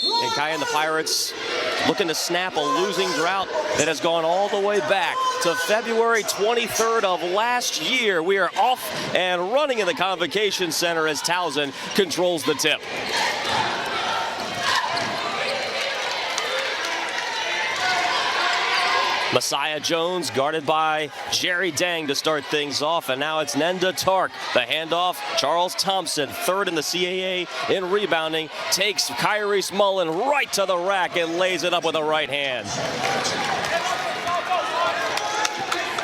And Kai and the Pirates looking to snap a losing drought that has gone all the way back to February 23rd of last year. We are off and running in the Convocation Center as Towson controls the tip. Messiah Jones guarded by Jerry Dang to start things off, and now it's Nenda Tark. The handoff, Charles Thompson, third in the CAA in rebounding, takes Kyrese Mullen right to the rack and lays it up with a right hand.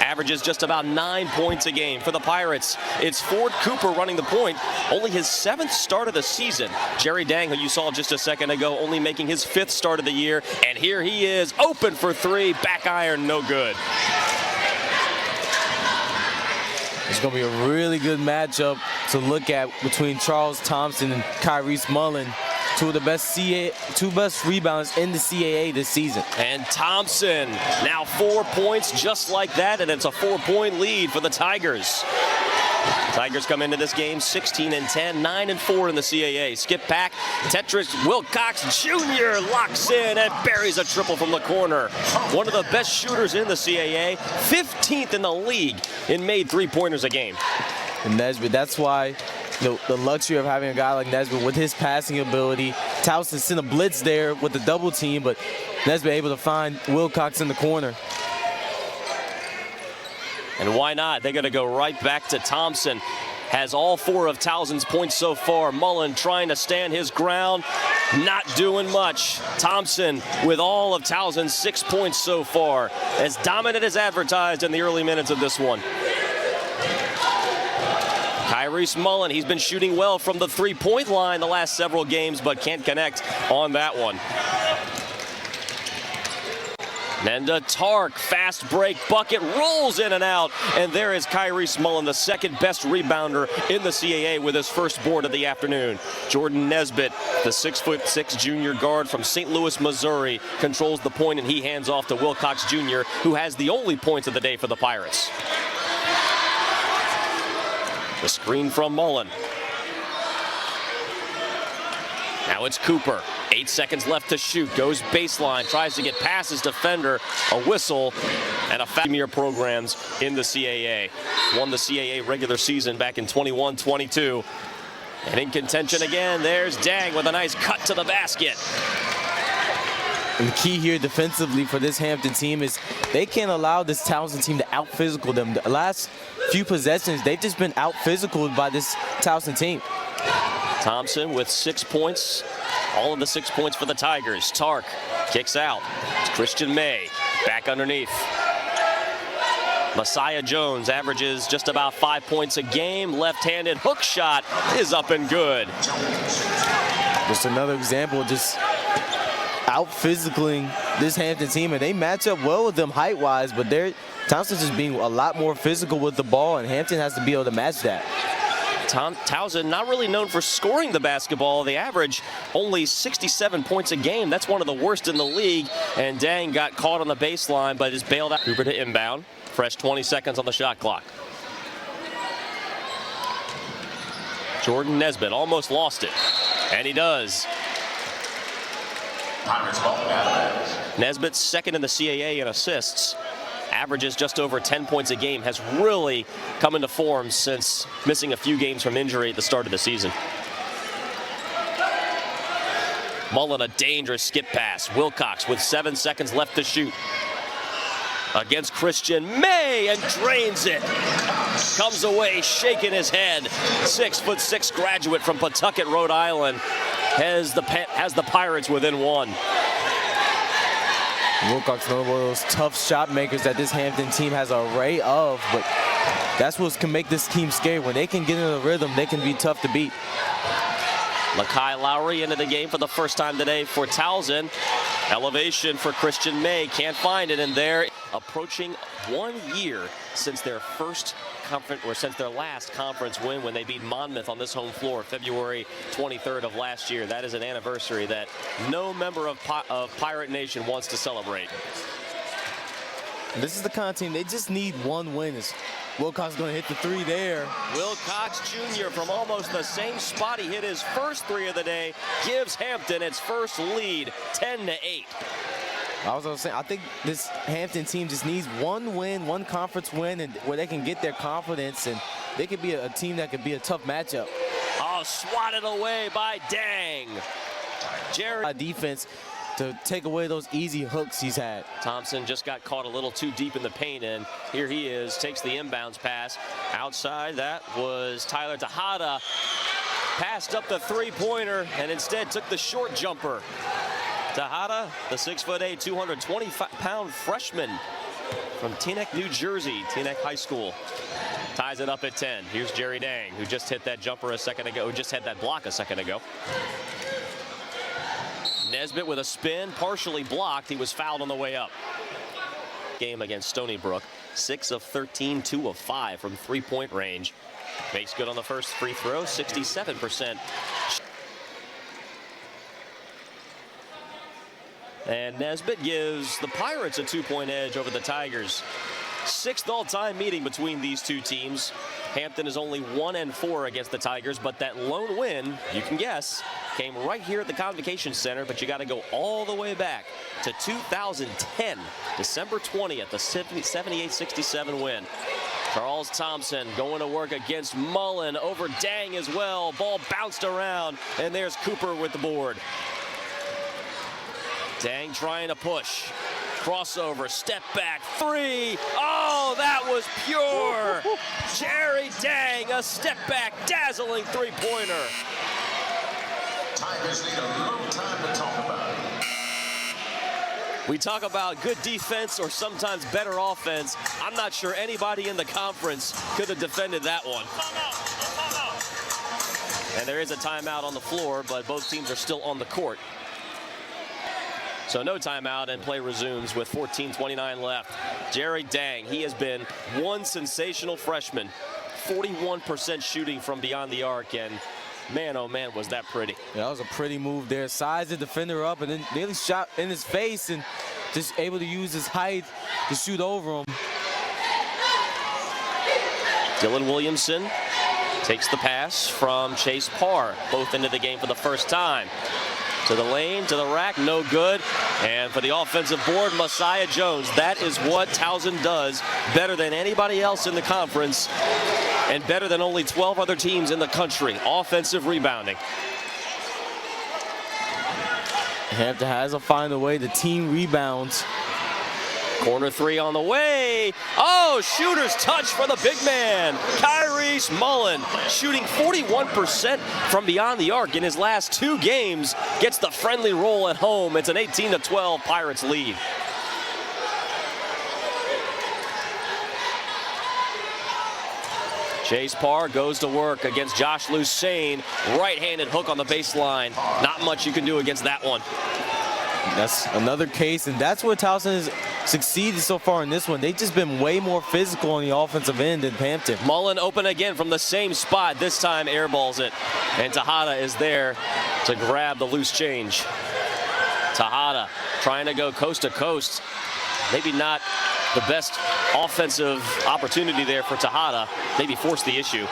Averages just about 9 points a game for the Pirates. It's Ford Cooper running the point, only his 7th start of the season. Jerry Dang, who you saw just a second ago, only making his 5th start of the year, and here he is, open for three, back iron, no good. It's going to be a really good matchup to look at between Charles Thompson and Kyrese Mullen. Two best rebounds in the CAA this season. And Thompson, now 4 points just like that, and it's a 4-point lead for the Tigers. Tigers come into this game 16-10, 9-4 in the CAA. Skip back, Tedrick Wilcox Jr. locks in and buries a triple from the corner. One of the best shooters in the CAA, 15th in the league in made three-pointers a game. And Nesbitt, that's why the luxury of having a guy like Nesbitt with his passing ability. Towson sent a blitz there with the double team, but Nesbitt able to find Wilcox in the corner. And why not? They're going to go right back to Thompson. Has all 4 of Towson's points so far. Mullen trying to stand his ground, not doing much. Thompson with all of Towson's 6 points so far, as dominant as advertised in the early minutes of this one. Kyrese Mullen, he's been shooting well from the three-point line the last several games, but can't connect on that one. Nenda Tark, fast break bucket, rolls in and out, and there is Kyrese Mullen, the second best rebounder in the CAA with his first board of the afternoon. Jordan Nesbitt, the 6'6" junior guard from St. Louis, Missouri, controls the point, and he hands off to Wilcox Jr., who has the only points of the day for the Pirates. The screen from Mullen. Now it's Cooper. 8 seconds left to shoot. Goes baseline. Tries to get past his defender. A whistle and a premier programs in the CAA. Won the CAA regular season back in 21-22. And in contention again, there's Dang with a nice cut to the basket. And the key here defensively for this Hampton team is they can't allow this Towson team to out-physical them. The last few possessions, they've just been out-physicaled by this Towson team. Thompson with 6 points. All of the 6 points for the Tigers. Tark kicks out. It's Christian May back underneath. Messiah Jones averages just about 5 points a game. Left-handed hook shot is up and good. Just another example of just out-physicaling this Hampton team, and they match up well with them height-wise, but Towson's just being a lot more physical with the ball, and Hampton has to be able to match that. Towson not really known for scoring the basketball. They average only 67 points a game. That's one of the worst in the league, and Dang got caught on the baseline, but is bailed out. Cooper to inbound. Fresh 20 seconds on the shot clock. Jordan Nesbitt almost lost it, and he does. Nesbitt second in the CAA in assists. Averages just over 10 points a game. Has really come into form since missing a few games from injury at the start of the season. Mullen, a dangerous skip pass. Wilcox with 7 seconds left to shoot. Against Christian May and drains it. Comes away shaking his head. 6'6" graduate from Pawtucket, Rhode Island. Has the Pirates within 1. Wilcox, one of those tough shot makers that this Hampton team has an array of, but that's what can make this team scary. When they can get in a rhythm, they can be tough to beat. Lakai Lowry into the game for the first time today for Towson. Elevation for Christian May, can't find it, and they're approaching 1 year since their last conference win when they beat Monmouth on this home floor February 23rd of last year. That is an anniversary that no member of Pirate Nation wants to celebrate. This is the kind of team, they just need one win Wilcox going to hit the three there. Wilcox Jr. from almost the same spot he hit his first three of the day gives Hampton its first lead, 10-8. I was going to say, I think this Hampton team just needs one win, one conference win, and where they can get their confidence, and they could be a team that could be a tough matchup. Oh, swatted away by Dang. Jared. Defense to take away those easy hooks he's had. Thompson just got caught a little too deep in the paint, and here he is, takes the inbounds pass. Outside, that was Tyler Tejada. Passed up the three-pointer and instead took the short jumper. Tejada, the 6'8", 220-pound freshman from Teaneck, New Jersey, Teaneck High School. Ties it up at 10. Here's Jerry Dang, who just hit that jumper a second ago, who just had that block a second ago. Nesbitt with a spin, partially blocked. He was fouled on the way up. Game against Stony Brook. 6 of 13, 2 of 5 from three-point range. Makes good on the first free throw, 67%. And Nesbitt gives the Pirates a 2-point edge over the Tigers. 6th all-time meeting between these two teams. Hampton is only 1-4 against the Tigers, but that lone win, you can guess, came right here at the Convocation Center, but you got to go all the way back to 2010, December 20th, the 78-67 win. Charles Thompson going to work against Mullen, over Dang as well. Ball bounced around, and there's Cooper with the board. Dang trying to push. Crossover, step back, three. Oh, that was pure. Jerry Dang, a step back, dazzling three-pointer. Tigers need a little time to talk about it. We talk about good defense or sometimes better offense. I'm not sure anybody in the conference could have defended that one. And there is a timeout on the floor, but both teams are still on the court. So no timeout, and play resumes with 14:29 left. Jerry Dang, he has been one sensational freshman. 41% shooting from beyond the arc, and man, oh man, was that pretty. Yeah, that was a pretty move there. Sized the defender up and then nearly shot in his face and just able to use his height to shoot over him. Dylan Williamson takes the pass from Chase Parr, both into the game for the first time. To the lane, to the rack, no good. And for the offensive board, Messiah Jones. That is what Towson does better than anybody else in the conference and better than only 12 other teams in the country. Offensive rebounding. Hampton has to find a way. The team rebounds. Corner three on the way. Oh, shooter's touch for the big man. Kyrese Mullen shooting 41% from beyond the arc in his last 2 games. Gets the friendly roll at home. It's an 18-12 Pirates lead. Chase Parr goes to work against Josh Lucane. Right-handed hook on the baseline. Not much you can do against that one. That's another case, and that's where Towson has succeeded so far in this one. They've just been way more physical on the offensive end than Hampton. Mullen open again from the same spot. This time airballs it, and Tejada is there to grab the loose change. Tejada trying to go coast to coast. Maybe not the best offensive opportunity there for Tejada. Maybe forced the issue.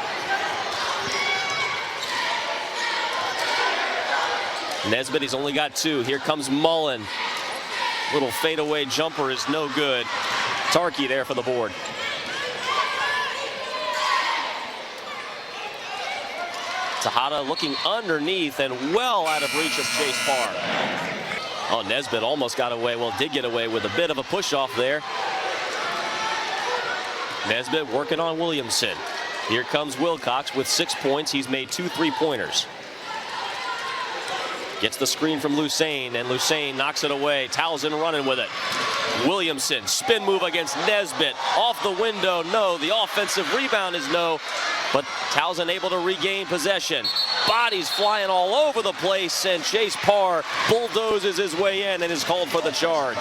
Nesbitt, he's only got 2. Here comes Mullen. Little fadeaway jumper is no good. Tarkey there for the board. Tejada looking underneath and well out of reach of Chase Parr. Oh, Nesbitt almost got away. Well, did get away with a bit of a push off there. Nesbitt working on Williamson. Here comes Wilcox with 6 points. He's made 2 3-pointers. Gets the screen from Lucane, and Lucane knocks it away. Towson running with it. Williamson, spin move against Nesbitt. Off the window, no. The offensive rebound is no. But Towson able to regain possession. Bodies flying all over the place, and Chase Parr bulldozes his way in and is called for the charge.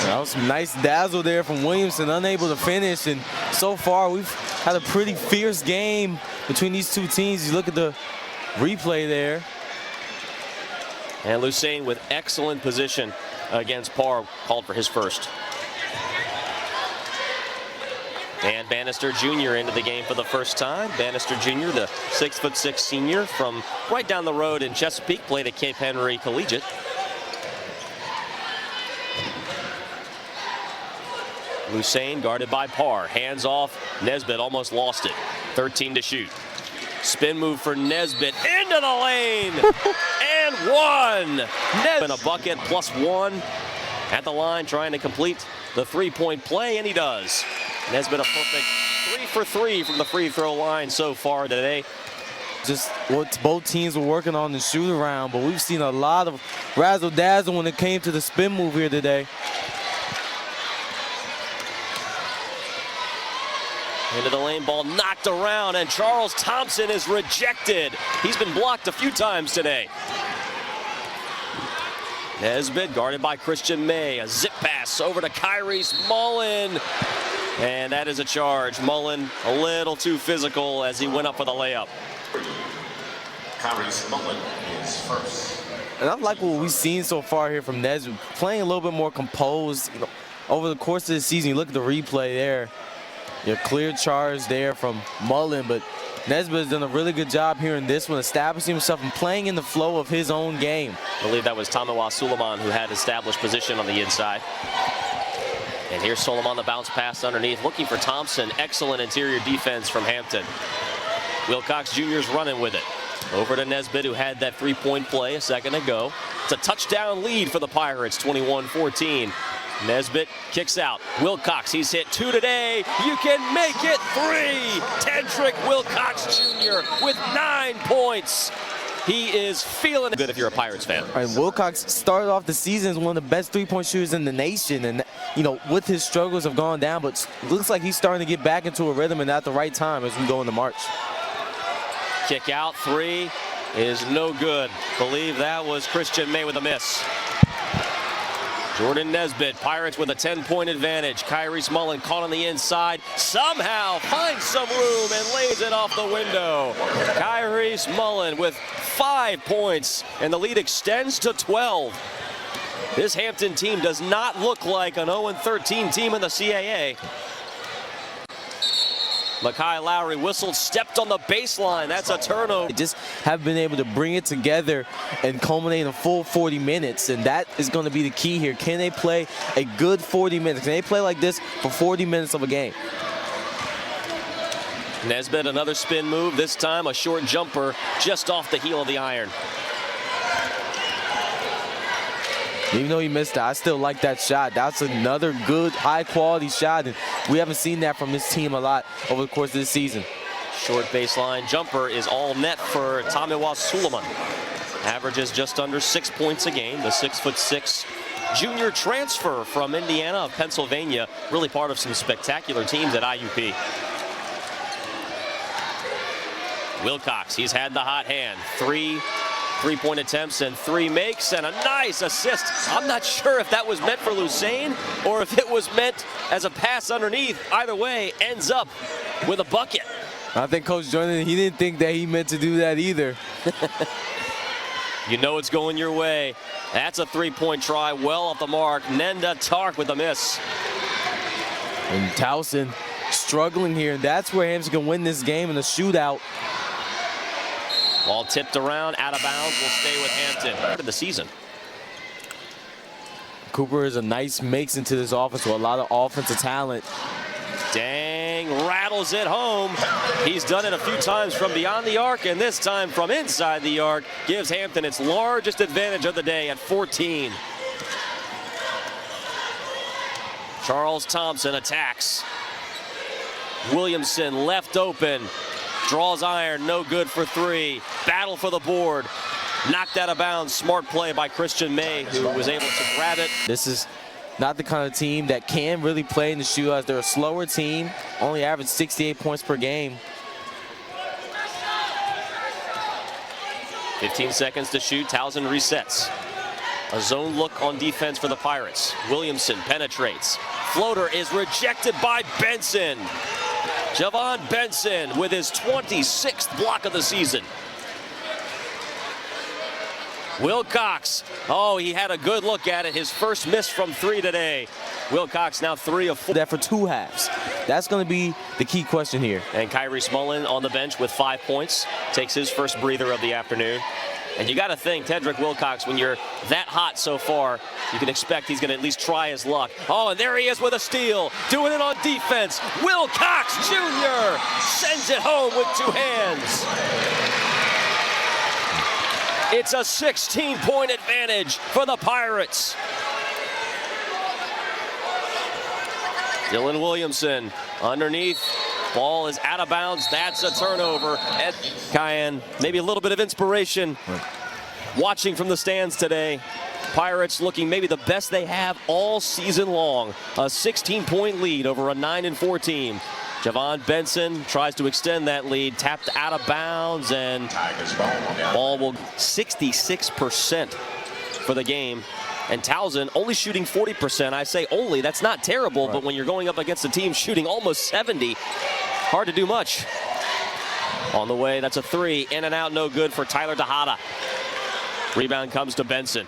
That was some nice dazzle there from Williamson, unable to finish. And so far, we've had a pretty fierce game between these two teams. You look at the replay there. And Lucane with excellent position against Parr, called for his first. And Bannister Jr. into the game for the first time. Bannister Jr., the 6'6" senior from right down the road in Chesapeake, played at Cape Henry Collegiate. Lucane guarded by Parr. Hands off. Nesbitt almost lost it. 13 to shoot. Spin move for Nesbitt into the lane. And one. Nesbitt a bucket +1 at the line trying to complete the three-point play, and he does. Nesbitt a perfect 3 for 3 from the free throw line so far today. Just what both teams were working on the shoot around, but we've seen a lot of razzle-dazzle when it came to the spin move here today. Into the lane, ball knocked around, and Charles Thompson is rejected. He's been blocked a few times today. Nesbitt guarded by Christian May. A zip pass over to Kyrie Mullen. And that is a charge. Mullen a little too physical as he went up for the layup. Kyrie Mullen is first. And I like what we've seen so far here from Nesbitt, playing a little bit more composed. You know, over the course of the season, you look at the replay there. Your clear charge there from Mullen, but Nesbitt has done a really good job here in this one, establishing himself and playing in the flow of his own game. I believe that was Tamiwa Suleiman who had established position on the inside. And here's Suleiman, the bounce pass underneath, looking for Thompson. Excellent interior defense from Hampton. Wilcox Jr.'s running with it. Over to Nesbitt, who had that three-point play a second ago. It's a touchdown lead for the Pirates, 21-14. Nesbitt kicks out. Wilcox, he's hit 2 today. You can make it 3. Tedrick Wilcox Jr. with 9 points. He is feeling good if you're a Pirates fan. All right, Wilcox started off the season as one of the best three-point shooters in the nation. And, you know, with his struggles have gone down, but looks like he's starting to get back into a rhythm and at the right time as we go into March. Kick out, 3 is no good. Believe that was Christian May with a miss. Jordan Nesbitt, Pirates with a 10-point advantage. Kyrie Mullen caught on the inside. Somehow finds some room and lays it off the window. Kyrie Mullen with 5 points, and the lead extends to 12. This Hampton team does not look like an 0-13 team in the CAA. Makai Lowry whistled, stepped on the baseline. That's a turnover. They just have been able to bring it together and culminate in a full 40 minutes, and that is going to be the key here. Can they play a good 40 minutes? Can they play like this for 40 minutes of a game? Nesbitt, another spin move, this time a short jumper just off the heel of the iron. Even though he missed it, I still like that shot. That's another good, high-quality shot, and we haven't seen that from this team a lot over the course of this season. Short baseline jumper is all net for Tamiwa Suleiman. Averages just under 6 points a game. The 6'6" junior transfer from Indiana of Pennsylvania, really part of some spectacular teams at IUP. Wilcox, he's had the hot hand. 3 three-point attempts and 3 makes, and a nice assist. I'm not sure if that was meant for Lucane or if it was meant as a pass underneath. Either way, ends up with a bucket. I think Coach Jordan, he didn't think that he meant to do that either. You know it's going your way. That's a 3-point try, well off the mark. Nenda Tark with a miss. And Towson struggling here, and that's where Hampton can win this game in a shootout. Ball tipped around, out of bounds, will stay with Hampton. Part of the season. Cooper is a nice mix into this offense with a lot of offensive talent. Dang, rattles it home. He's done it a few times from beyond the arc, and this time from inside the arc. Gives Hampton its largest advantage of the day at 14. Charles Thompson attacks. Williamson left open. Draws iron, no good for 3. Battle for the board. Knocked out of bounds. Smart play by Christian May, who was able to grab it. This is not the kind of team that can really play in the shootouts. They're a slower team, only average 68 points per game. 15 seconds to shoot. Towson resets. A zone look on defense for the Pirates. Williamson penetrates. Floater is rejected by Benson. Javon Benson with his 26th block of the season. Wilcox, oh, he had a good look at it. His first miss from 3 today. Wilcox now 3 of 4. That for 2 halves. That's going to be the key question here. And Kyrie Smullen on the bench with 5 points. Takes his first breather of the afternoon. And you got to think, Tedrick Wilcox, when you're that hot so far, you can expect he's going to at least try his luck. Oh, and there he is with a steal, doing it on defense. Wilcox Jr. sends it home with 2 hands. It's a 16-point advantage for the Pirates. Dylan Williamson underneath. Ball is out of bounds. That's a turnover. Ed Cayenne, maybe a little bit of inspiration watching from the stands today. Pirates looking maybe the best they have all season long. A 16-point lead over a 9-4 team. Javon Benson tries to extend that lead, tapped out of bounds, and ball will 66% for the game. And Towson only shooting 40%. I say only, that's not terrible, but when you're going up against a team shooting almost 70, hard to do much. On the way, that's a 3, in and out, no good for Tyler Tejada. Rebound comes to Benson.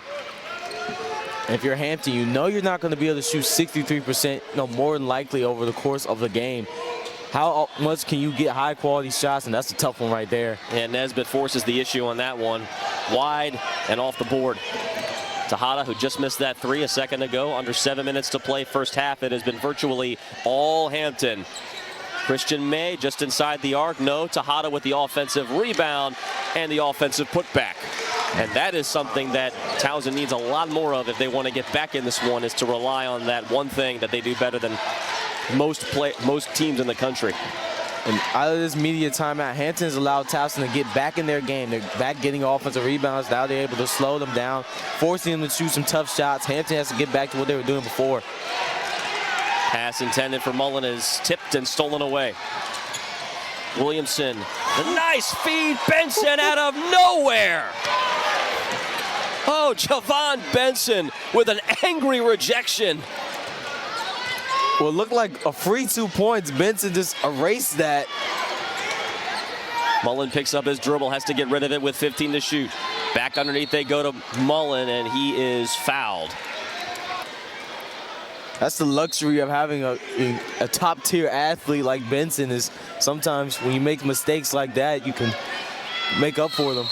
If you're Hampton, you know you're not going to be able to shoot 63%, more than likely over the course of the game. How much can you get high-quality shots? And that's a tough one right there. And Nesbitt forces the issue on that one. Wide and off the board. Tejada, who just missed that 3 a second ago, under 7 minutes to play first half. It has been virtually all Hampton. Christian May just inside the arc. No, Tejada with the offensive rebound and the offensive putback. And that is something that Towson needs a lot more of if they want to get back in this one, is to rely on that one thing that they do better than most teams in the country. And out of this media timeout, Hampton's allowed Towson to get back in their game. They're back getting offensive rebounds. Now they're able to slow them down, forcing them to shoot some tough shots. Hampton has to get back to what they were doing before. Pass intended for Mullen is tipped and stolen away. Williamson, the nice feed, Benson out of nowhere. Oh, Javon Benson with an angry rejection. Well, it looked like a free 2 points. Benson just erased that. Mullen picks up his dribble, has to get rid of it with 15 to shoot. Back underneath they go to Mullen, and he is fouled. That's the luxury of having a top-tier athlete like Benson, is sometimes when you make mistakes like that, you can make up for them.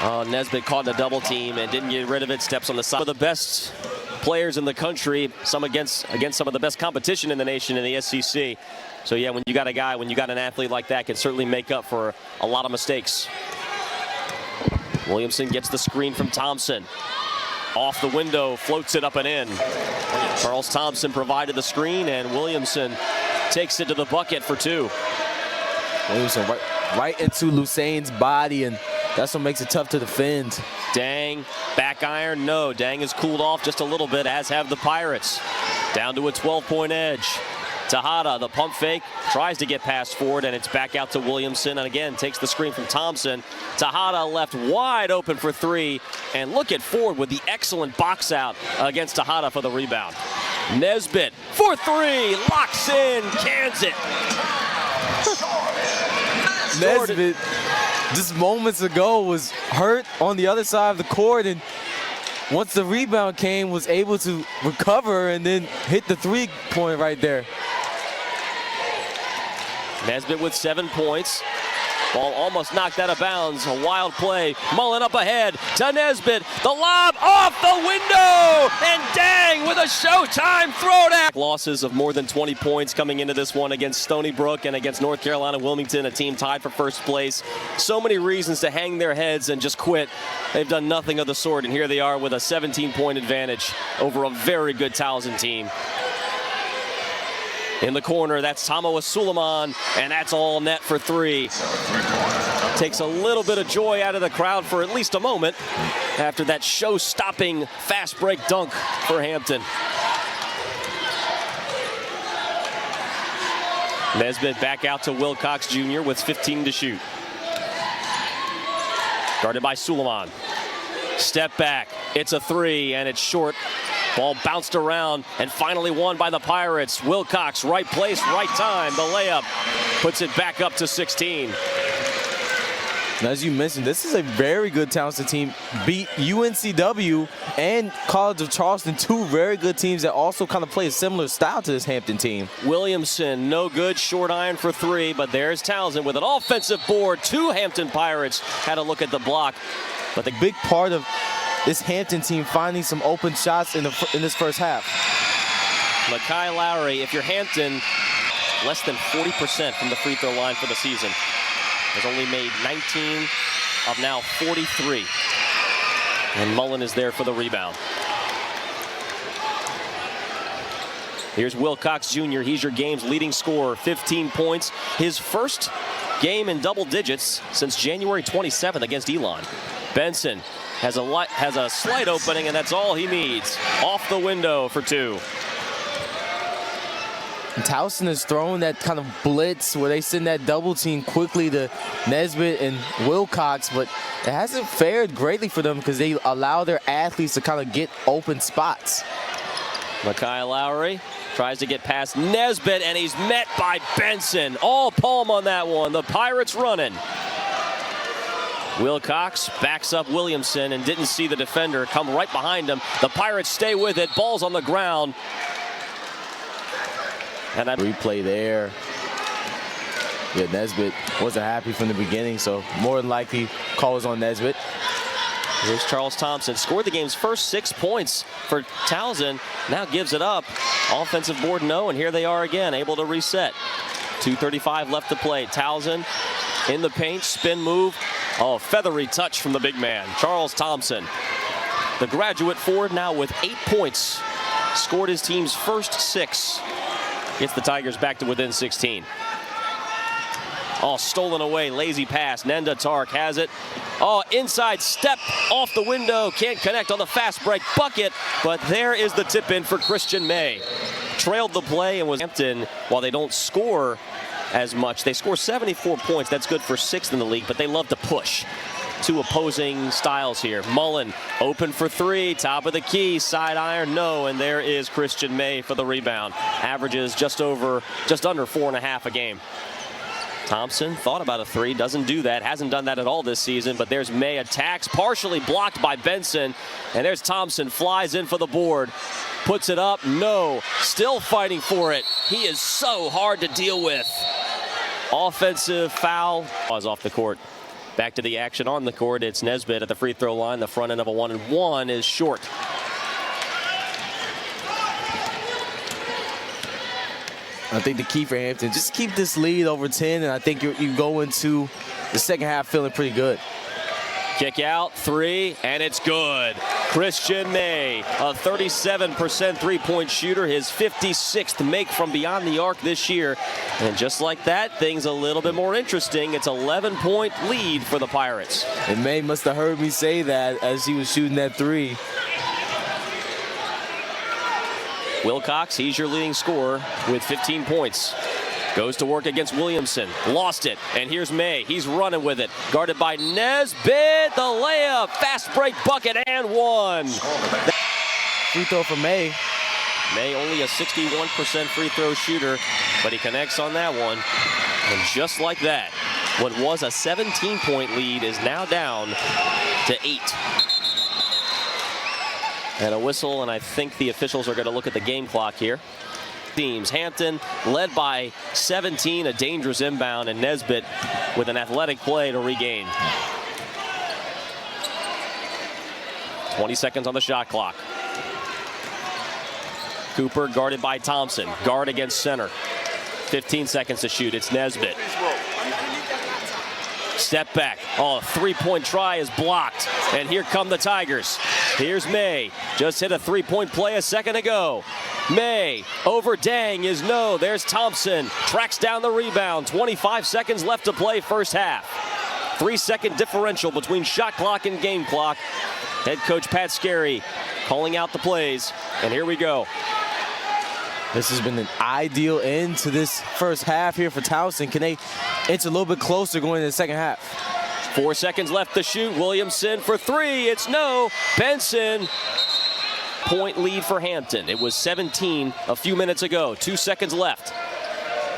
Oh, Nesbitt caught in a double team and didn't get rid of it. Steps on the side. One of the best players in the country, some against some of the best competition in the nation in the SEC. So yeah, when you got an athlete like that, can certainly make up for a lot of mistakes. Williamson gets the screen from Thompson. Off the window, floats it up and in. Charles Thompson provided the screen, and Williamson takes it to the bucket for 2. Williamson right into Lusain's body, and that's what makes it tough to defend. Dang, back iron, no. Dang has cooled off just a little bit, as have the Pirates. Down to a 12-point edge. Tejada, the pump fake, tries to get past forward, and it's back out to Williamson, and again takes the screen from Thompson. Tejada left wide open for 3, and look at Ford with the excellent box out against Tejada for the rebound. Nesbitt for 3, locks in, cans it. Nesbitt just moments ago was hurt on the other side of the court, and once the rebound came, was able to recover and then hit the 3-point right there. Nesbitt with 7 points. Ball almost knocked out of bounds. A wild play. Mullen up ahead to Nesbitt. The lob off the window. And Dang with a showtime throwdown. Losses of more than 20 points coming into this one against Stony Brook and against North Carolina Wilmington, a team tied for first place. So many reasons to hang their heads and just quit. They've done nothing of the sort, and here they are with a 17-point advantage over a very good Towson team. In the corner, that's Tomoa Suleiman, and that's all net for 3. Takes a little bit of joy out of the crowd for at least a moment after that show-stopping fast break dunk for Hampton. Nesbitt back out to Wilcox Jr. with 15 to shoot. Guarded by Suleiman. Step back, it's a 3, and it's short. Ball bounced around and finally won by the Pirates. Wilcox, right place, right time. The layup puts it back up to 16. And as you mentioned, this is a very good Towson team. Beat UNCW and College of Charleston, two very good teams that also kind of play a similar style to this Hampton team. Williamson, no good, short iron for three, but there's Towson with an offensive board. Two Hampton Pirates had a look at the block. But the big part of this Hampton team finding some open shots in this first half. Makai Lowry, if you're Hampton, less than 40% from the free throw line for the season. Has only made 19 of now 43. And Mullen is there for the rebound. Here's Wilcox Jr. He's your game's leading scorer, 15 points. His first game in double digits since January 27th against Elon. Benson has a slight opening, and that's all he needs. Off the window for two. And Towson is throwing that kind of blitz where they send that double team quickly to Nesbitt and Wilcox, but it hasn't fared greatly for them because they allow their athletes to kind of get open spots. Makai Lowry tries to get past Nesbitt, and he's met by Benson. All palm on that one. The Pirates running. Wilcox backs up Williamson and didn't see the defender come right behind him. The Pirates stay with it. Ball's on the ground. And that replay there. Yeah, Nesbitt wasn't happy from the beginning, so more than likely calls on Nesbitt. Here's Charles Thompson. Scored the game's first 6 points for Towson. Now gives it up. Offensive board no, and here they are again, able to reset. 2:35 left to play. Towson in the paint, spin move. Oh, feathery touch from the big man, Charles Thompson. The graduate forward now with 8 points. Scored his team's first 6. Gets the Tigers back to within 16. Oh, stolen away, lazy pass. Nenda Tark has it. Oh, inside step off the window. Can't connect on the fast break bucket, but there is the tip in for Christian May. Trailed the play and was Hampton, while they don't score as much. They score 74 points. That's good for 6th in the league, but they love to push. Two opposing styles here. Mullen open for three, top of the key, side iron, no, and there is Christian May for the rebound. Averages just under 4.5 a game. Thompson thought about a three, doesn't do that, hasn't done that at all this season, but there's May, attacks, partially blocked by Benson, and there's Thompson, flies in for the board, puts it up, no, still fighting for it. He is so hard to deal with. Offensive foul. Pause off the court. Back to the action on the court. It's Nesbitt at the free throw line. The front end of a 1-and-1 is short. I think the key for Hampton, just keep this lead over 10, and I think you go into the second half feeling pretty good. Kick out, three, and it's good. Christian May, a 37% three-point shooter, his 56th make from beyond the arc this year. And just like that, things a little bit more interesting. It's 11-point lead for the Pirates. And May must have heard me say that as he was shooting that three. Wilcox, he's your leading scorer with 15 points. Goes to work against Williamson. Lost it. And here's May. He's running with it. Guarded by Nesbitt. The layup. Fast break bucket and one. Free throw for May. May only a 61% free throw shooter, but he connects on that one. And just like that, what was a 17-point lead is now down to 8. And a whistle, and I think the officials are going to look at the game clock here. Teams, Hampton led by 17, a dangerous inbound, and Nesbitt with an athletic play to regain. 20 seconds on the shot clock. Cooper guarded by Thompson. Guard against center. 15 seconds to shoot. It's Nesbitt. Step back. Oh, three-point try is blocked. And here come the Tigers. Here's May. Just hit a three-point play a second ago. May over Dang is no. There's Thompson. Tracks down the rebound. 25 seconds left to play first half. 3-second differential between shot clock and game clock. Head coach Pat Scarry calling out the plays. And here we go. This has been an ideal end to this first half here for Towson. Can they inch a little bit closer going into the second half? 4 seconds left to shoot. Williamson for three. It's no. Benson. Point lead for Hampton. It was 17 a few minutes ago. 2 seconds left.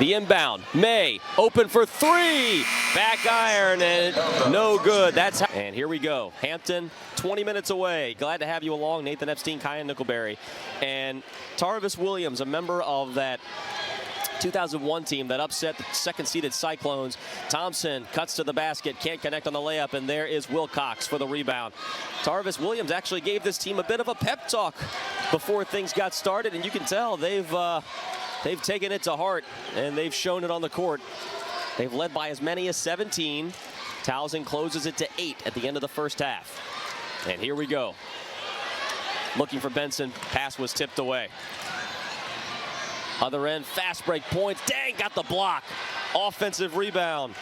The inbound, May, open for three. Back iron, and no good. And here we go. Hampton, 20 minutes away. Glad to have you along. Nathan Epstein, Kyan Nickelberry. And Tarvis Williams, a member of that 2001 team that upset the second-seeded Cyclones. Thompson cuts to the basket, can't connect on the layup, and there is Wilcox for the rebound. Tarvis Williams actually gave this team a bit of a pep talk before things got started, and you can tell they've taken it to heart, and they've shown it on the court. They've led by as many as 17. Towson closes it to 8 at the end of the first half. And here we go. Looking for Benson, pass was tipped away. Other end, fast break points. Dang, got the block. Offensive rebound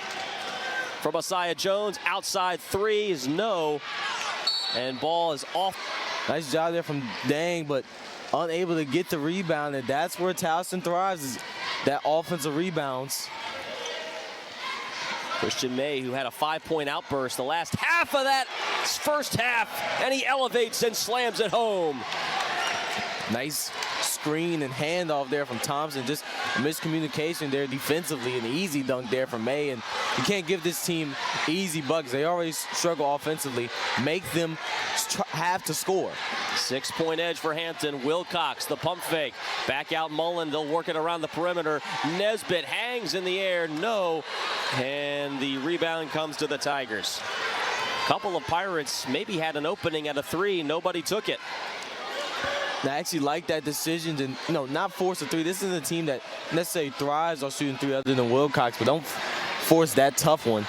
from Messiah Jones. Outside three is no. And ball is off. Nice job there from Dang, but unable to get the rebound. And that's where Towson thrives, is that offensive rebounds. Christian May, who had a 5-point outburst the last half of that first half, and he elevates and slams it home. Nice screen and handoff there from Thompson. Just a miscommunication there defensively. An easy dunk there from May. And you can't give this team easy buckets. They already struggle offensively. Make them have to score. 6-point edge for Hampton. Wilcox, the pump fake. Back out Mullen. They'll work it around the perimeter. Nesbitt hangs in the air. No. And the rebound comes to the Tigers. A couple of Pirates maybe had an opening at a three. Nobody took it. I actually like that decision to not force a three. This is a team that necessarily thrives on shooting three other than Wilcox, but don't force that tough one.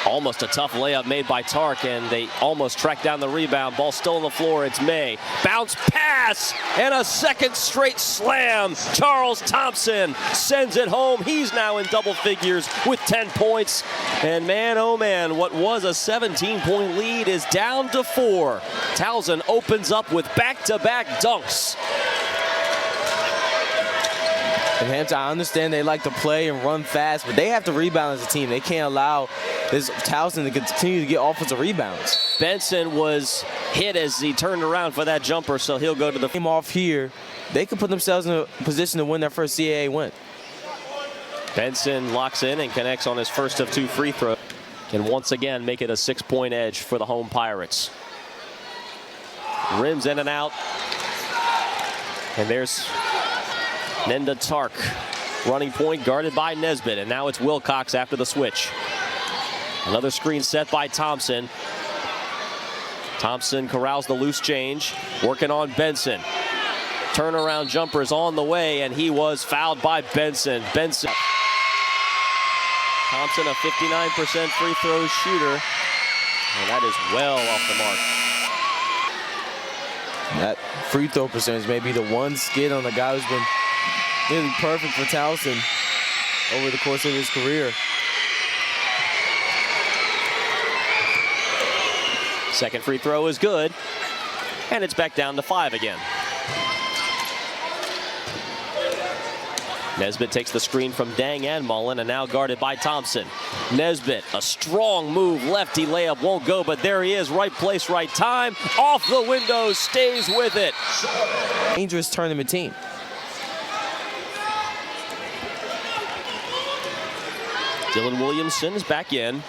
Almost a tough layup made by Tark, and they almost track down the rebound. Ball still on the floor. It's May. Bounce pass, and a second straight slam. Charles Thompson sends it home. He's now in double figures with 10 points. And man, oh man, what was a 17-point lead is down to 4. Towson opens up with back-to-back dunks. And Hampton, I understand they like to play and run fast, but they have to rebound as a team. They can't allow this Towson to continue to get offensive rebounds. Benson was hit as he turned around for that jumper, so he'll go to the game off here. They could put themselves in a position to win their first CAA win. Benson locks in and connects on his first of 2 free throws. Can once again make it a 6-point edge for the home Pirates. Rims in and out. And there's Nenda Tark, running point, guarded by Nesbitt, and now it's Wilcox after the switch. Another screen set by Thompson. Thompson corrals the loose change, working on Benson. Turnaround jumpers on the way, and he was fouled by Benson. Thompson, a 59% free throw shooter, and that is well off the mark. That free throw percentage may be the one skid on the guy who's been nearly perfect for Towson over the course of his career. Second free throw is good, and it's back down to 5 again. Nesbitt takes the screen from Dang and Mullen, and now guarded by Thompson. Nesbitt, a strong move, lefty layup won't go, but there he is, right place, right time. Off the window, stays with it. Dangerous tournament team. Dylan Williamson is back in.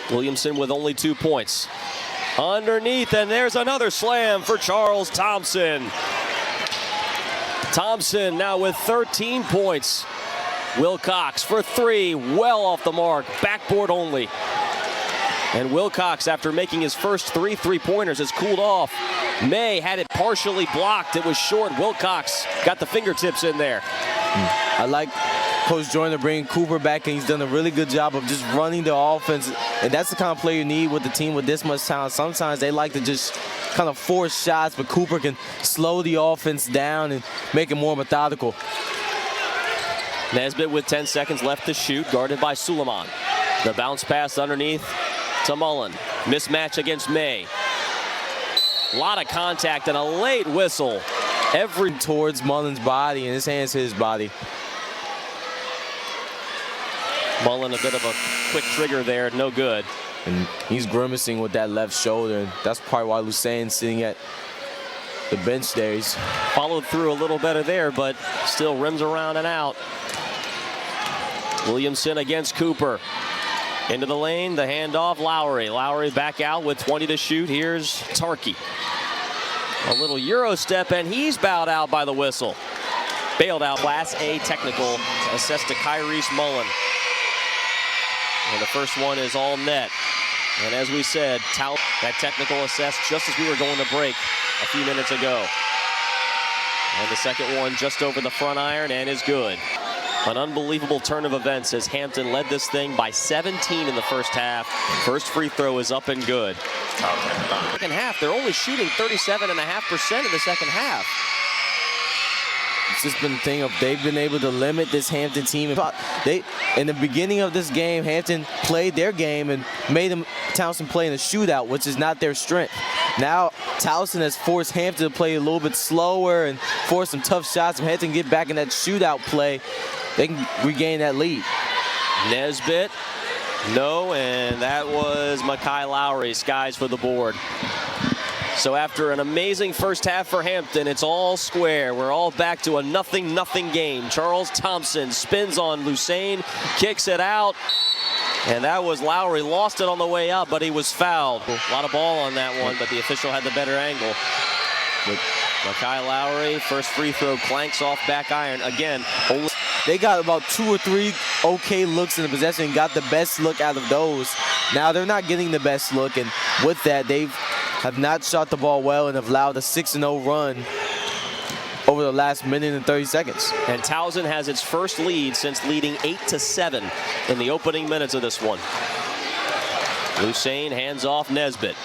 Williamson with only 2 points. Underneath, and there's another slam for Charles Thompson. Thompson now with 13 points. Wilcox for 3, well off the mark, backboard only. And Wilcox, after making his first 3 three-pointers, has cooled off. May had it partially blocked. It was short. Wilcox got the fingertips in there. I like Coach Joyner bringing Cooper back, and he's done a really good job of just running the offense. And that's the kind of player you need with the team with this much talent. Sometimes they like to just kind of force shots, but Cooper can slow the offense down and make it more methodical. Nesbitt with 10 seconds left to shoot, guarded by Suleiman. The bounce pass underneath to Mullen. Mismatch against May. A lot of contact and a late whistle. Every towards Mullen's body, and his hands hit his body. Mullen, a bit of a quick trigger there, no good. And he's grimacing with that left shoulder, and that's probably why Lusain's sitting at the bench there. He's followed through a little better there, but still rims around and out. Williamson against Cooper. Into the lane, the handoff, Lowry. Lowry back out with 20 to shoot. Here's Tarkey. A little Euro step, and he's bowed out by the whistle. Bailed out. Class A technical assessed to Kyrese Mullen. And the first one is all net. And as we said, that technical assessed just as we were going to break a few minutes ago. And the second one just over the front iron and is good. An unbelievable turn of events as Hampton led this thing by 17 in the first half. First free throw is up and good. Second half, they're only shooting 37.5% in the second half. It's just been a thing of they've been able to limit this Hampton team. In the beginning of this game, Hampton played their game and made Towson play in a shootout, which is not their strength. Now Towson has forced Hampton to play a little bit slower and force some tough shots. If Hampton get back in that shootout play, they can regain that lead. Nesbitt, no, and that was Makai Lowry. Skies for the board. So after an amazing first half for Hampton, it's all square. We're all back to a 0-0 game. Charles Thompson spins on Lucene, kicks it out. And that was Lowry, lost it on the way out, but he was fouled. A lot of ball on that one, but the official had the better angle. With Makai Lowry, first free throw clanks off back iron. Again, they got about 2 or 3 okay looks in the possession and got the best look out of those. Now they're not getting the best look, and with that, they have not shot the ball well and have allowed a 6-0 run over the last minute and 30 seconds. And Towson has its first lead since leading 8-7 in the opening minutes of this one. Lucene hands off Nesbitt.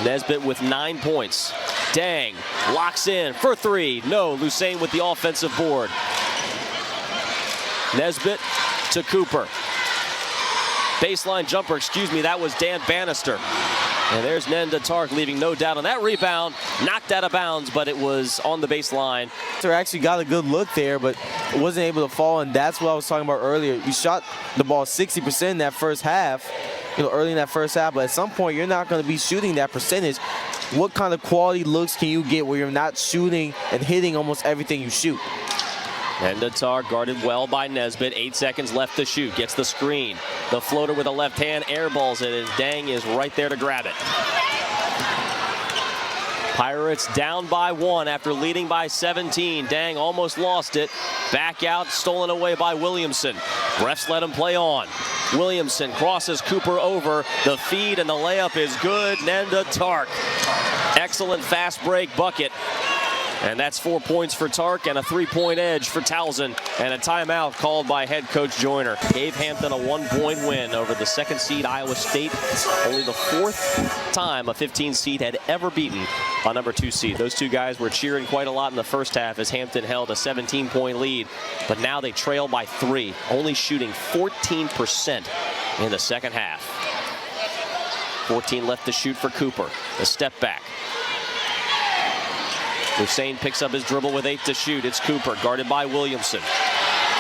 Nesbitt with 9 points. Dang, locks in for 3. No, Lucene with the offensive board. Nesbitt to Cooper. Baseline jumper, excuse me, that was Dan Bannister. And there's Nenda Tark leaving no doubt on that rebound. Knocked out of bounds, but it was on the baseline. They actually got a good look there, but wasn't able to fall, and that's what I was talking about earlier. We shot the ball 60% in that first half, early in that first half, but at some point you're not going to be shooting that percentage. What kind of quality looks can you get where you're not shooting and hitting almost everything you shoot? Nenda Tark guarded well by Nesbitt. 8 seconds left to shoot. Gets the screen. The floater with a left hand, airballs it, and Dang is right there to grab it. Pirates down by 1 after leading by 17. Dang almost lost it. Back out, stolen away by Williamson. Refs let him play on. Williamson crosses Cooper over. The feed and the layup is good. Nenda Tark. Excellent fast break bucket. And that's 4 points for Tark and a 3-point edge for Towson, and a timeout called by head coach Joyner. Gave Hampton a 1-point win over the 2nd seed Iowa State. Only the 4th time a 15 seed had ever beaten a number 2 seed. Those two guys were cheering quite a lot in the first half as Hampton held a 17-point lead, but now they trail by 3, only shooting 14% in the second half. 14 left to shoot for Cooper. The step back. Lucene picks up his dribble with 8 to shoot. It's Cooper, guarded by Williamson.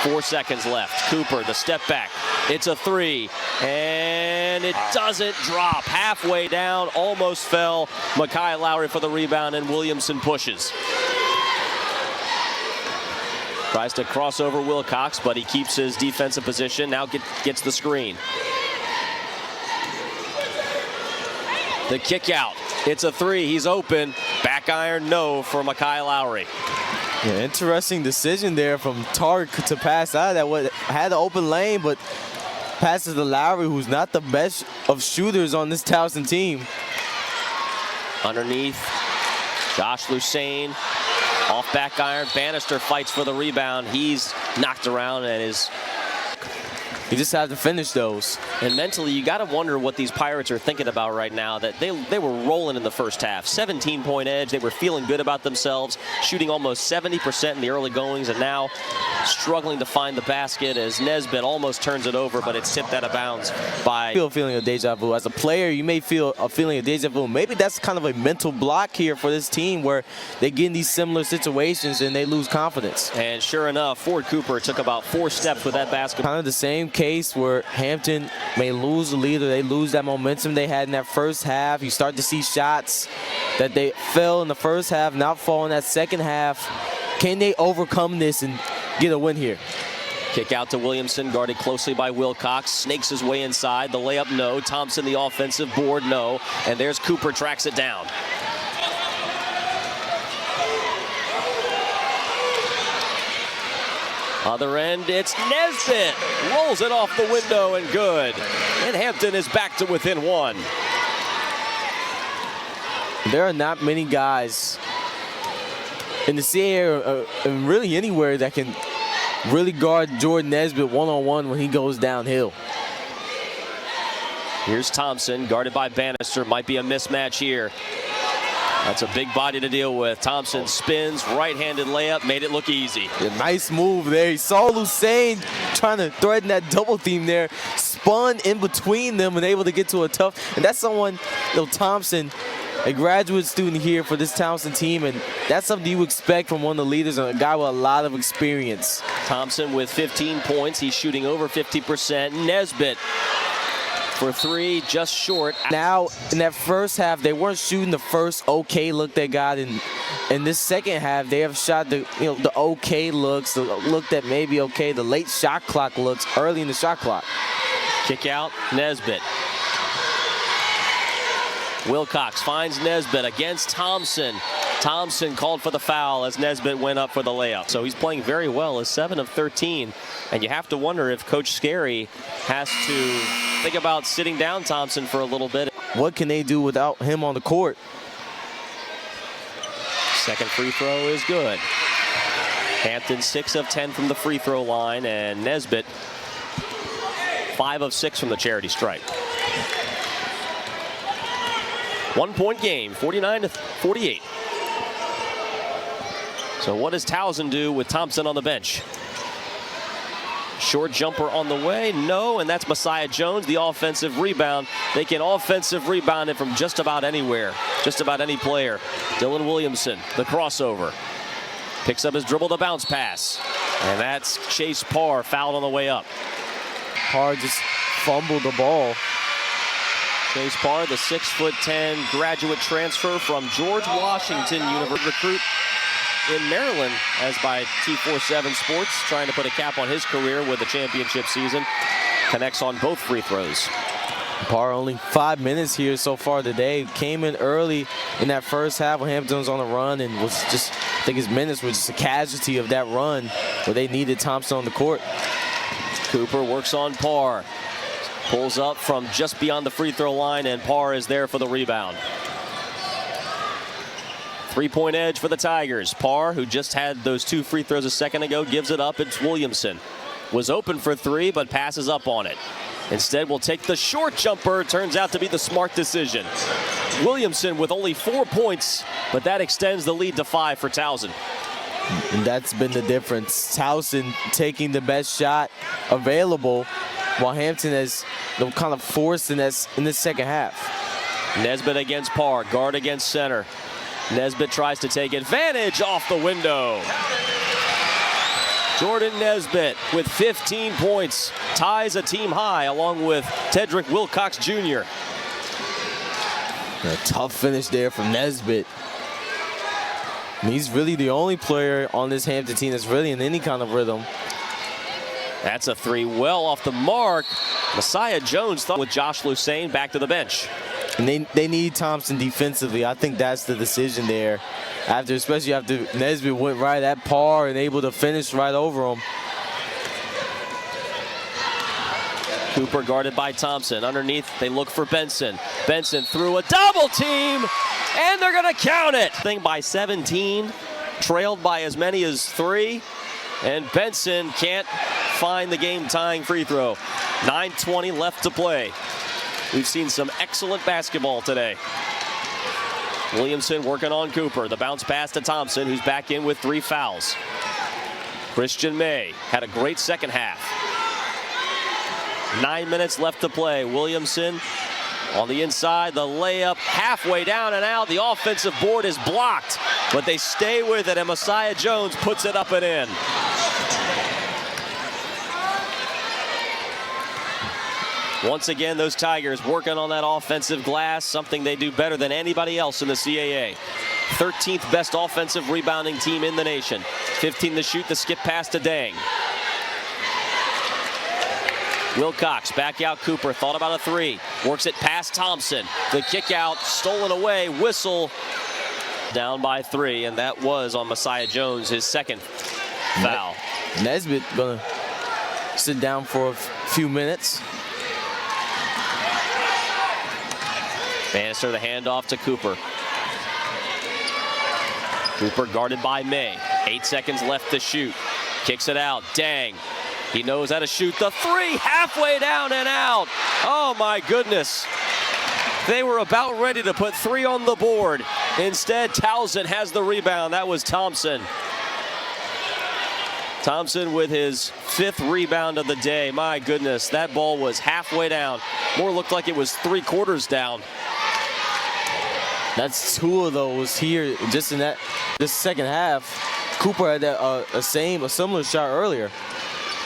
4 seconds left. Cooper, the step back. It's a 3, and it doesn't drop. Halfway down, almost fell. Makai Lowry for the rebound, and Williamson pushes. Tries to cross over Wilcox, but he keeps his defensive position. Now gets the screen. The kick out. It's a 3. He's open. Back iron, no for Makai Lowry. Yeah, interesting decision there from Tark to pass out. That had an open lane, but passes to Lowry, who's not the best of shooters on this Towson team. Underneath, Josh Lucene. Off back iron. Bannister fights for the rebound. He's knocked around and is... You just have to finish those. And mentally, you got to wonder what these Pirates are thinking about right now. That they were rolling in the first half. 17-point edge. They were feeling good about themselves, shooting almost 70% in the early goings, and now struggling to find the basket as Nesbitt almost turns it over, but it's tipped out of bounds by... I feel a feeling of deja vu. As a player, you may feel a feeling of deja vu. Maybe that's kind of a mental block here for this team where they get in these similar situations and they lose confidence. And sure enough, Ford Cooper took about 4 steps with that basketball. Kind of the same case where Hampton may lose the lead or they lose that momentum they had in that first half. You start to see shots that they fell in the first half, not fall in that second half. Can they overcome this and get a win here? Kick out to Williamson, guarded closely by Wilcox. Snakes his way inside. The layup, no. Thompson, the offensive board, no. And there's Cooper, tracks it down. Other end, it's Nesbitt. Rolls it off the window and good. And Hampton is back to within one. There are not many guys in the CAA and really anywhere that can really guard Jordan Nesbitt one-on-one when he goes downhill. Here's Thompson, guarded by Bannister. Might be a mismatch here. That's a big body to deal with. Thompson spins, right-handed layup, made it look easy. A nice move there. He saw Hussein trying to threaten that double team there, spun in between them and able to get to a tough. And that's someone, Thompson, a graduate student here for this Towson team, and that's something you expect from one of the leaders and a guy with a lot of experience. Thompson with 15 points. He's shooting over 50%. Nesbitt for three, just short. Now, in that first half, they weren't shooting the first okay look they got. In this second half, they have shot the okay looks, the look that may be okay, the late shot clock looks early in the shot clock. Kick out, Nesbitt. Wilcox finds Nesbitt against Thompson. Thompson called for the foul as Nesbitt went up for the layup. So he's playing very well, as 7 of 13. And you have to wonder if Coach Scarry has to think about sitting down Thompson for a little bit. What can they do without him on the court? Second free throw is good. Hampton 6 of 10 from the free throw line, and Nesbitt 5 of 6 from the charity stripe. 1 point game, 49-48. So what does Towson do with Thompson on the bench? Short jumper on the way, no, and that's Messiah Jones, the offensive rebound. They can offensive rebound it from just about anywhere, just about any player. Dylan Williamson, the crossover. Picks up his dribble, the bounce pass. And that's Chase Parr, fouled on the way up. Parr just fumbled the ball. Chase Parr, the 6'10" graduate transfer from George Washington University, recruit in Maryland, as by 247 Sports, trying to put a cap on his career with the championship season. Connects on both free throws. Parr only 5 minutes here so far today. Came in early in that first half when Hampton was on the run and was just, I think his minutes were just a casualty of that run where they needed Thompson on the court. Cooper works on Parr. Pulls up from just beyond the free throw line, and Parr is there for the rebound. 3-point edge for the Tigers. Parr, who just had those 2 free throws a second ago, gives it up. It's Williamson. Was open for 3, but passes up on it. Instead, will take the short jumper. Turns out to be the smart decision. Williamson with only 4 points, but that extends the lead to 5 for Towson. And that's been the difference. Towson taking the best shot available, while Hampton has kind of forced in this second half. Nesbitt against Parr, guard against center. Nesbitt tries to take advantage off the window. Jordan Nesbitt with 15 points, ties a team high along with Tedrick Wilcox Jr. A tough finish there from Nesbitt. And he's really the only player on this Hampton team that's really in any kind of rhythm. That's a 3 well off the mark. Messiah Jones thought with Josh Hussein back to the bench. And they need Thompson defensively. I think that's the decision there. Especially after Nesbitt went right at Parr and able to finish right over him. Cooper guarded by Thompson. Underneath, they look for Benson. Benson through a double team, and they're going to count it. Thing by 17, trailed by as many as 3, and Benson can't find the game-tying free throw. 9:20 left to play. We've seen some excellent basketball today. Williamson working on Cooper. The bounce pass to Thompson, who's back in with 3 fouls. Christian May had a great second half. 9 minutes left to play. Williamson on the inside, the layup halfway down and out. The offensive board is blocked, but they stay with it, and Messiah Jones puts it up and in. Once again, those Tigers working on that offensive glass, something they do better than anybody else in the CAA. 13th best offensive rebounding team in the nation. 15 to shoot, the skip pass to Dang. Wilcox back out Cooper, thought about a three. Works it past Thompson. The kick out, stolen away, whistle. Down by 3, and that was on Messiah Jones, his second foul. Nesbitt gonna sit down for a few minutes. Bannister the handoff to Cooper. Cooper guarded by May. 8 seconds left to shoot. Kicks it out. Dang. He knows how to shoot the three. Halfway down and out. Oh my goodness. They were about ready to put 3 on the board. Instead, Towson has the rebound. That was Thompson. Thompson with his 5th rebound of the day. My goodness, that ball was halfway down. More looked like it was 3/4 down. That's 2 of those here just in this second half. Cooper had a similar shot earlier.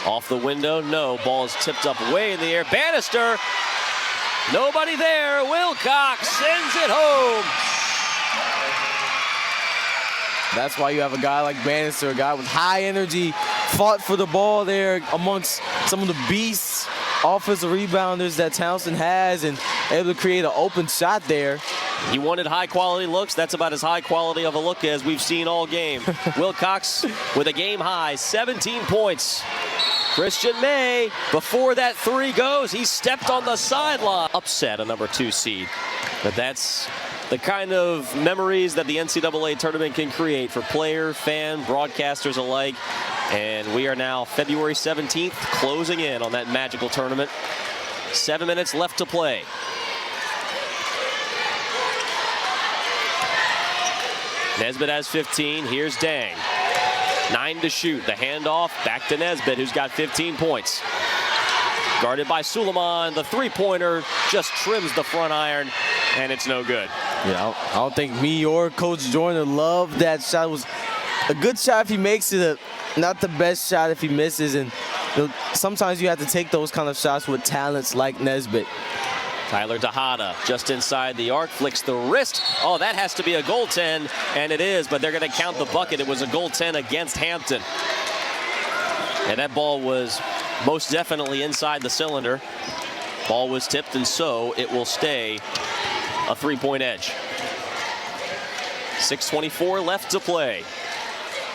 Off the window, no. Ball is tipped up way in the air. Bannister, nobody there. Wilcox sends it home. That's why you have a guy like Bannister, a guy with high energy, fought for the ball there amongst some of the beasts, offensive rebounders that Towson has, and able to create an open shot there. He wanted high quality looks. That's about as high quality of a look as we've seen all game. Wilcox with a game high, 17 points. Christian May, before that 3 goes, he stepped on the sideline. Upset a number 2 seed. But that's the kind of memories that the NCAA tournament can create for player, fan, broadcasters alike. And we are now February 17th, closing in on that magical tournament. 7 minutes left to play. Nesbitt has 15. Here's Dang. 9 to shoot. The handoff back to Nesbitt, who's got 15 points. Guarded by Suleiman. The 3-pointer just trims the front iron, and it's no good. Yeah, I don't think me or Coach Joyner loved that shot. It was a good shot if he makes it, not the best shot if he misses. And sometimes you have to take those kind of shots with talents like Nesbitt. Tyler Tejada just inside the arc, flicks the wrist. Oh, that has to be a goaltend, and it is, but they're going to count the bucket. It was a goaltend against Hampton. And that ball was most definitely inside the cylinder. Ball was tipped, and so it will stay a 3-point edge. 6:24 left to play.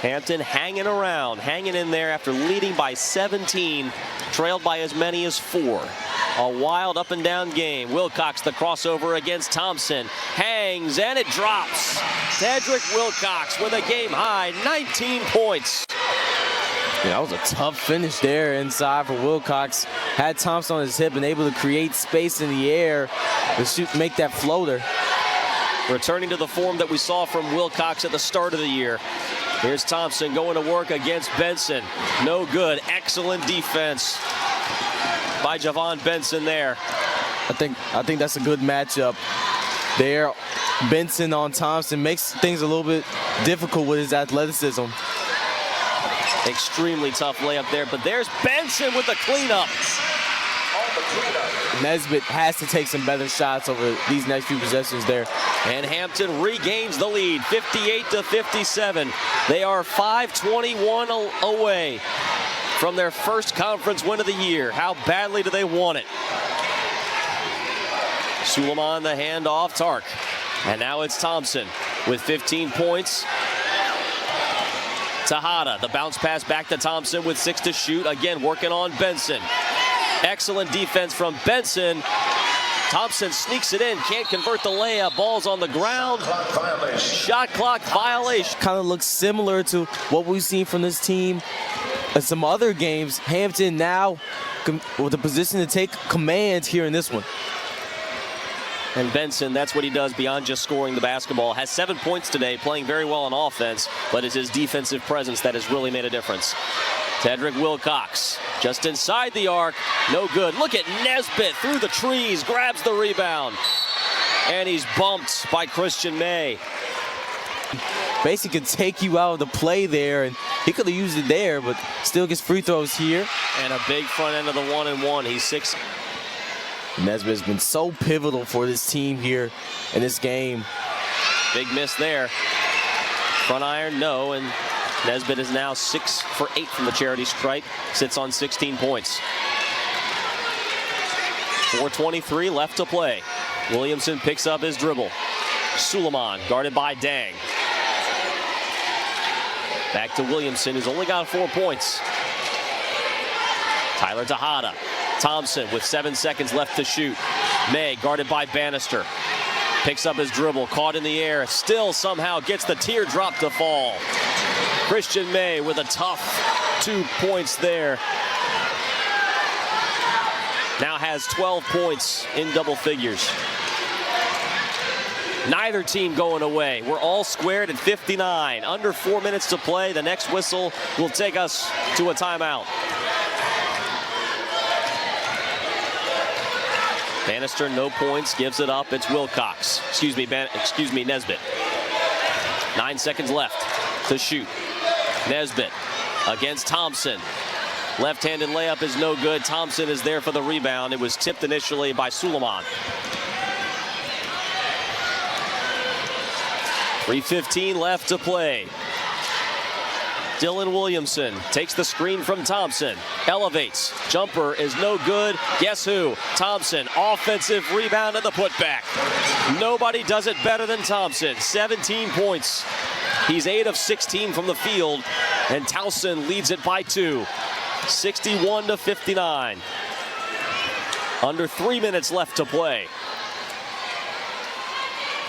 Hampton hanging around, hanging in there after leading by 17, trailed by as many as 4. A wild up and down game. Wilcox the crossover against Thompson. Hangs and it drops. Tedrick Wilcox with a game high 19 points. Yeah, that was a tough finish there inside for Wilcox. Had Thompson on his hip and able to create space in the air to make that floater. Returning to the form that we saw from Wilcox at the start of the year. Here's Thompson going to work against Benson. No good. Excellent defense by Javon Benson there. I think that's a good matchup there. Benson on Thompson makes things a little bit difficult with his athleticism. Extremely tough layup there, but there's Benson with the cleanup. Nesbitt has to take some better shots over these next few possessions there. And Hampton regains the lead, 58-57. They are 5:21 away from their first conference win of the year. How badly do they want it? Suleiman the handoff, Tark. And now it's Thompson with 15 points. Tejada, the bounce pass back to Thompson with 6 to shoot. Again, working on Benson. Excellent defense from Benson. Thompson sneaks it in, can't convert the layup. Ball's on the ground. Shot clock violation. Kind of looks similar to what we've seen from this team in some other games. Hampton now with the position to take command here in this one. And Benson, that's what he does beyond just scoring the basketball. Has 7 points today, playing very well on offense, but it's his defensive presence that has really made a difference. Tedrick Wilcox just inside the arc. No good. Look at Nesbitt through the trees, grabs the rebound. And he's bumped by Christian May. Basically could take you out of the play there, and he could have used it there, but still gets free throws here. And a big front end of the 1-and-1. He's 6. Nesbitt has been so pivotal for this team here in this game. Big miss there. Front iron, no, and Nesbitt is now 6 for 8 from the charity stripe. Sits on 16 points. 4:23 left to play. Williamson picks up his dribble. Suleiman guarded by Dang. Back to Williamson, who's only got 4 points. Tyler Tejada. Thompson with 7 seconds left to shoot. May guarded by Bannister. Picks up his dribble, caught in the air, still somehow gets the teardrop to fall. Christian May with a tough 2 points there. Now has 12 points in double figures. Neither team going away. We're all squared at 59. Under 4 minutes to play. The next whistle will take us to a timeout. Bannister, no points, gives it up. It's Wilcox. Excuse me, Nesbitt. 9 seconds left to shoot. Nesbitt against Thompson. Left-handed layup is no good. Thompson is there for the rebound. It was tipped initially by Suleiman. 3:15 left to play. Dylan Williamson takes the screen from Thompson. Elevates. Jumper is no good. Guess who? Thompson. Offensive rebound and the putback. Nobody does it better than Thompson. 17 points. He's 8 of 16 from the field. And Towson leads it by 2. 61-59. Under 3 minutes left to play.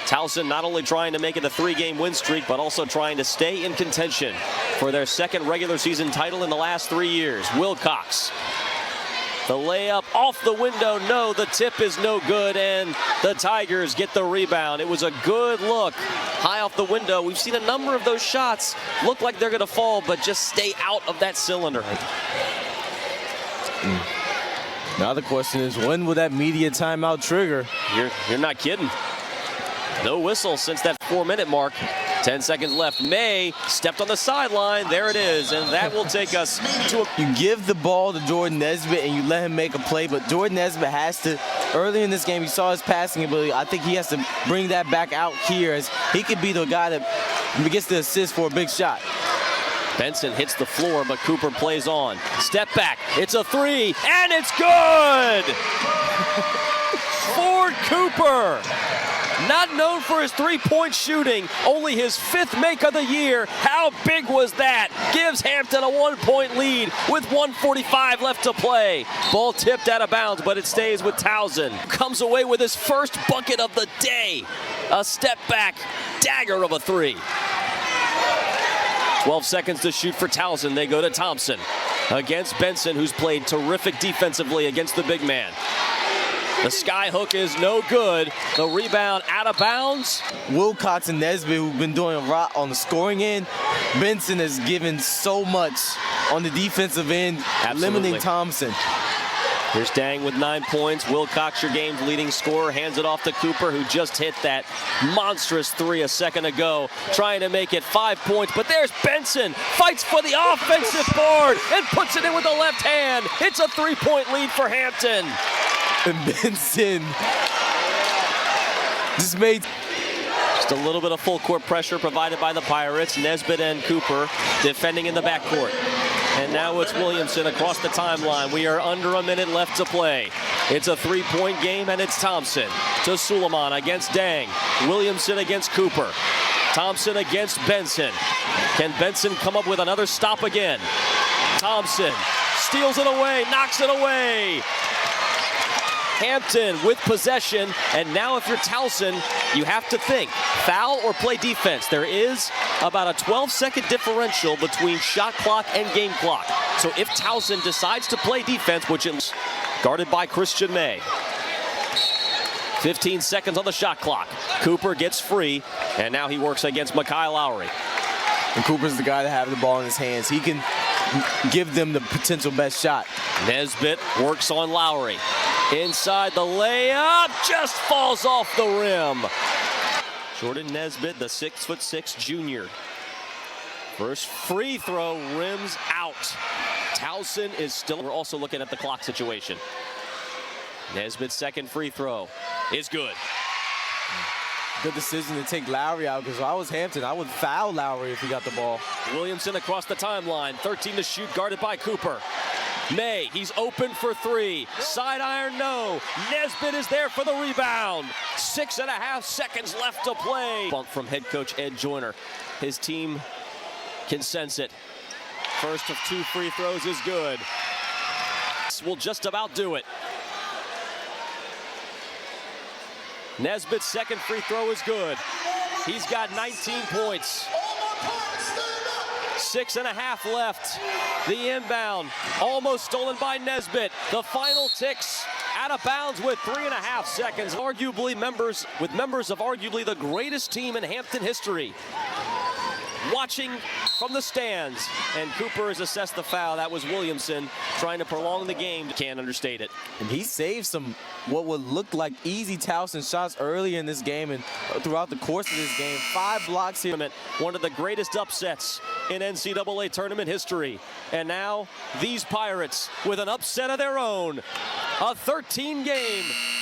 Towson not only trying to make it a 3-game win streak, but also trying to stay in contention for their second regular season title in the last 3 years. Wilcox. The layup off the window. No, the tip is no good, and the Tigers get the rebound. It was a good look. High off the window. We've seen a number of those shots look like they're going to fall, but just stay out of that cylinder. Now the question is, when will that media timeout trigger? You're not kidding. No whistle since that 4-minute mark. 10 seconds left. May stepped on the sideline. There it is, and that will take us to a... You give the ball to Jordan Nesbitt and you let him make a play, but Jordan Nesbitt has to, early in this game, you saw his passing ability. I think he has to bring that back out here, as he could be the guy that gets the assist for a big shot. Benson hits the floor, but Cooper plays on. Step back. It's a 3, and it's good! For Cooper. Not known for his 3-point shooting, only his 5th make of the year. How big was that? Gives Hampton a 1-point lead with 1:45 left to play. Ball tipped out of bounds, but it stays with Towson. Comes away with his first bucket of the day. A step back dagger of a 3. 12 seconds to shoot for Towson. They go to Thompson against Benson, who's played terrific defensively against the big man. The sky hook is no good. The rebound out of bounds. Wilcox and Nesbitt, who've been doing a lot on the scoring end. Benson has given so much on the defensive end, limiting Thompson. Here's Dang with 9 points. Wilcox, your game's leading scorer, hands it off to Cooper, who just hit that monstrous 3 a second ago, trying to make it 5 points. But there's Benson, fights for the offensive board and puts it in with the left hand. It's a 3-point lead for Hampton. And Benson just made... Just a little bit of full court pressure provided by the Pirates. Nesbitt and Cooper defending in the backcourt. And now it's Williamson across the timeline. We are under a minute left to play. It's a 3-point game, and it's Thompson to Suleiman against Dang. Williamson against Cooper. Thompson against Benson. Can Benson come up with another stop again? Thompson steals it away, knocks it away. Hampton with possession, and now if you're Towson, you have to think foul or play defense. There is about a 12-second differential between shot clock and game clock. So if Towson decides to play defense, which is guarded by Christian May. 15 seconds on the shot clock. Cooper gets free, and now he works against Mekhi Lowry. And Cooper's the guy to have the ball in his hands. He can give them the potential best shot. Nesbitt works on Lowry. Inside the layup, just falls off the rim. Jordan Nesbitt, the 6'6" junior. First free throw, rims out. Towson is still, we're also looking at the clock situation. Nesbitt's second free throw is good. Good decision to take Lowry out, because if I was Hampton, I would foul Lowry if he got the ball. Williamson across the timeline, 13 to shoot, guarded by Cooper. May, he's open for three. Side iron, no. Nesbitt is there for the rebound. 6.5 seconds left to play. Bump from head coach Ed Joyner. His team can sense it. First of 2 free throws is good. This will just about do it. Nesbitt's second free throw is good. He's got 19 points. 6.5 left. The inbound, almost stolen by Nesbitt. The final ticks out of bounds with 3.5 seconds. Arguably members of arguably the greatest team in Hampton history. Watching from the stands, and Cooper has assessed the foul. That was Williamson trying to prolong the game. Can't understate it. And he saved some what would look like easy Towson shots early in this game and throughout the course of this game. 5 blocks here. One of the greatest upsets in NCAA tournament history. And now these Pirates with an upset of their own. A 13-game